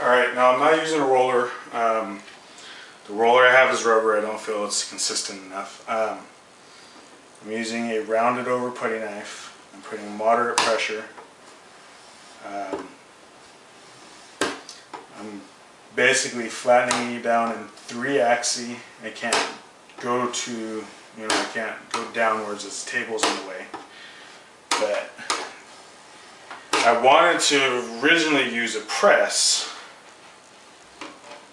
Alright, now I'm not using a roller. The roller I have is rubber. I don't feel it's consistent enough. I'm using a rounded over putty knife. I'm putting moderate pressure. I'm basically flattening it down in 3 axes. I can't go to, I can't go downwards as the table's in the way. But I wanted to originally use a press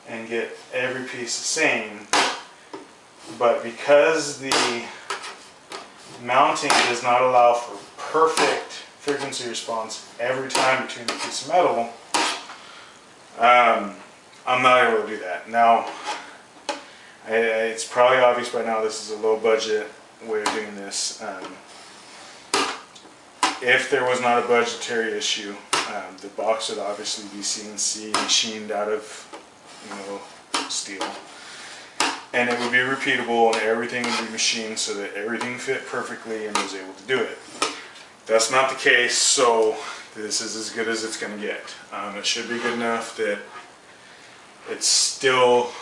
and get every piece the same, but because the mounting does not allow for perfect frequency response every time between the piece of metal, I'm not able to do that. Now, it's probably obvious by now this is a low budget way of doing this. If there was not a budgetary issue, the box would obviously be CNC machined out of steel, and it would be repeatable, and everything would be machined so that everything fit perfectly and was able to do it. That's not the case, so this is as good as it's going to get. It should be good enough that it's still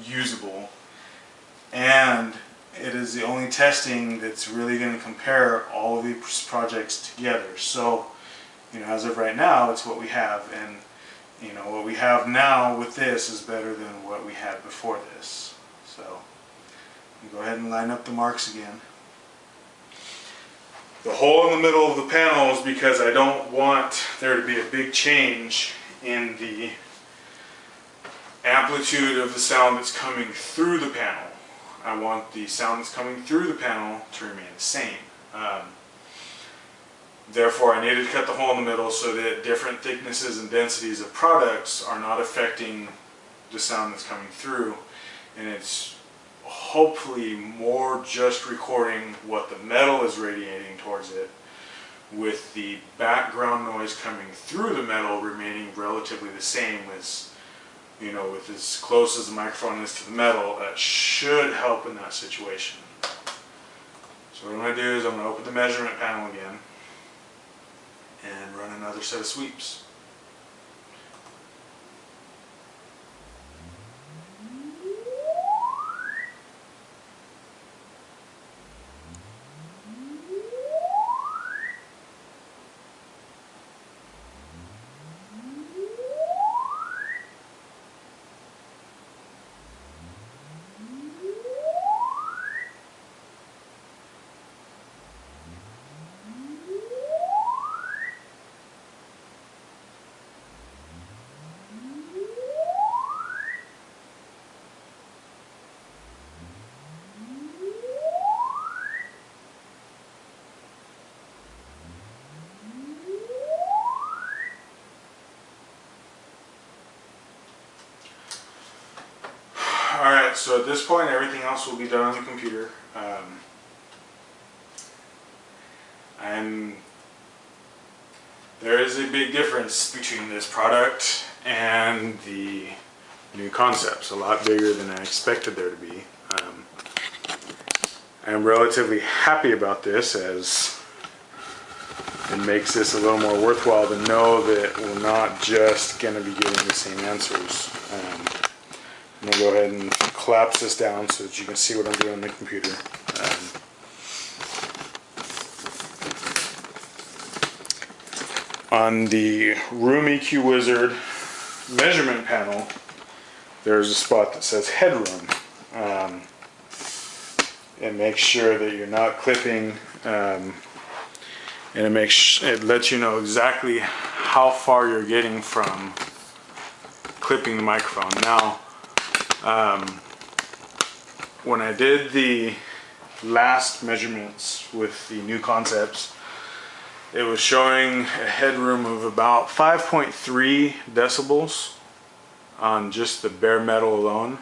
usable, and it is the only testing that's really going to compare all of these projects together. So, as of right now, it's what we have, and what we have now with this is better than what we had before this. So, go ahead and line up the marks again. The hole in the middle of the panel is because I don't want there to be a big change in the amplitude of the sound that's coming through the panel. I want the sound that's coming through the panel to remain the same. Therefore, I needed to cut the hole in the middle so that different thicknesses and densities of products are not affecting the sound that's coming through, and it's hopefully more just recording what the metal is radiating towards it, with the background noise coming through the metal remaining relatively the same as, with as close as the microphone is to the metal. That should help in that situation. So what I'm going to do is I'm going to open the measurement panel again and run another set of sweeps. Alright, so at this point everything else will be done on the computer. There is a big difference between this product and the new concepts, a lot bigger than I expected there to be. I'm relatively happy about this, as it makes this a little more worthwhile to know that we're not just going to be getting the same answers. I'm going to go ahead and collapse this down so that you can see what I'm doing on the computer. On the Room EQ Wizard measurement panel, there's a spot that says headroom. It makes sure that you're not clipping, and it lets you know exactly how far you're getting from clipping the microphone. Now, when I did the last measurements with the new concepts, it was showing a headroom of about 5.3 decibels on just the bare metal alone,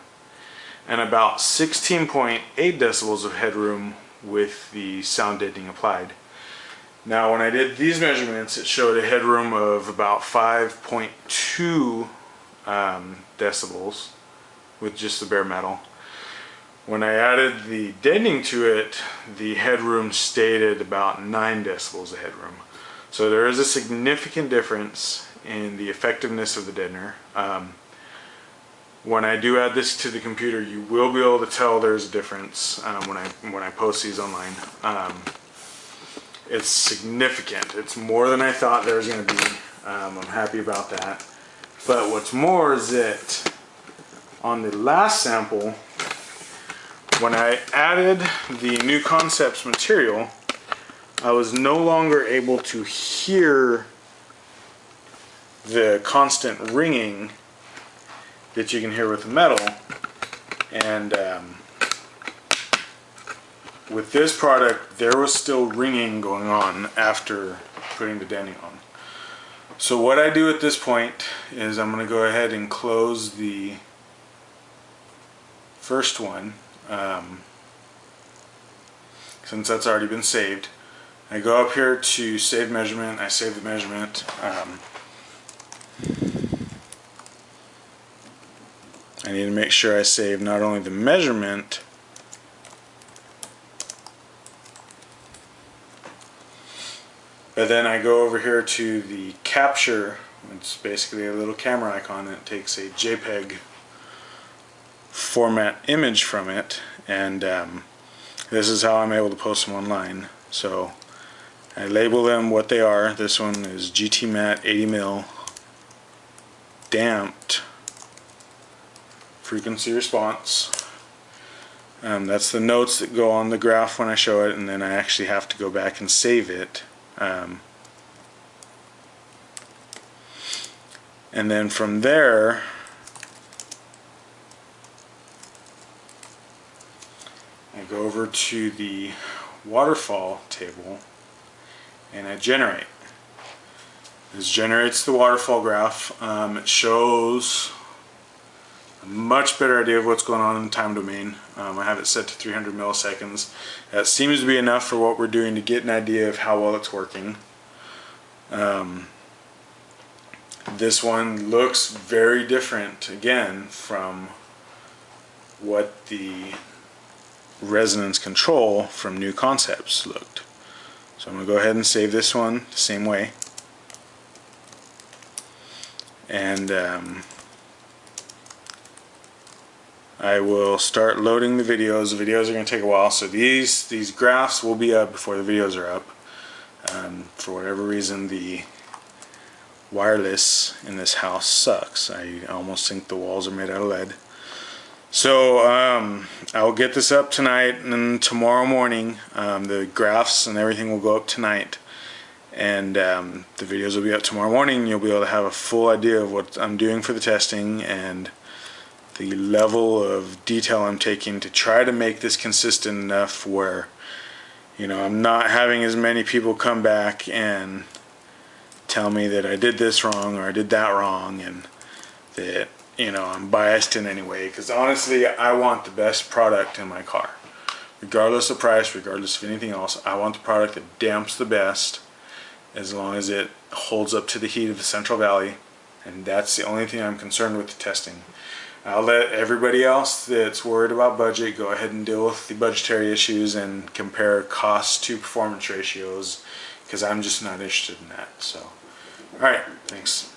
and about 16.8 decibels of headroom with the sound deadening applied. Now, when I did these measurements, it showed a headroom of about 5.2 decibels with just the bare metal. When I added the deadening to it, the headroom stayed at about 9 decibels of headroom. So there is a significant difference in the effectiveness of the deadener. When I do add this to the computer, you will be able to tell there's a difference when I post these online. It's significant. It's more than I thought there was going to be. I'm happy about that. But what's more is that on the last sample, when I added the New Concepts material, I was no longer able to hear the constant ringing that you can hear with the metal. And with this product, there was still ringing going on after putting the Denny on. So what I do at this point is I'm going to go ahead and close the first one, since that's already been saved. I go up here to save measurement. I save the measurement. I need to make sure I save not only the measurement, but then I go over here to the capture. It's basically a little camera icon, and it takes a JPEG format image from it, and this is how I'm able to post them online. So I label them what they are. This one is GT Matte 80mm damped frequency response. That's the notes that go on the graph when I show it, and then I actually have to go back and save it. And then from there, I go over to the waterfall table and I generate. This generates the waterfall graph. It shows a much better idea of what's going on in the time domain. I have it set to 300 milliseconds. That seems to be enough for what we're doing to get an idea of how well it's working. This one looks very different, again, from what the resonance control from New Concepts looked. So I'm going to go ahead and save this one the same way. And I will start loading the videos. The videos are going to take a while, so these graphs will be up before the videos are up. For whatever reason, the wireless in this house sucks. I almost think the walls are made out of lead. So I'll get this up tonight, and then tomorrow morning the graphs and everything will go up tonight, and the videos will be up tomorrow morning. You'll be able to have a full idea of what I'm doing for the testing and the level of detail I'm taking to try to make this consistent enough where, you know, I'm not having as many people come back and tell me that I did this wrong or I did that wrong, and that, you know, I'm biased in any way, because honestly I want the best product in my car. Regardless of price, regardless of anything else, I want the product that damps the best, as long as it holds up to the heat of the Central Valley, and that's the only thing I'm concerned with the testing. I'll let everybody else that's worried about budget go ahead and deal with the budgetary issues and compare cost to performance ratios, because I'm just not interested in that. So, alright, thanks.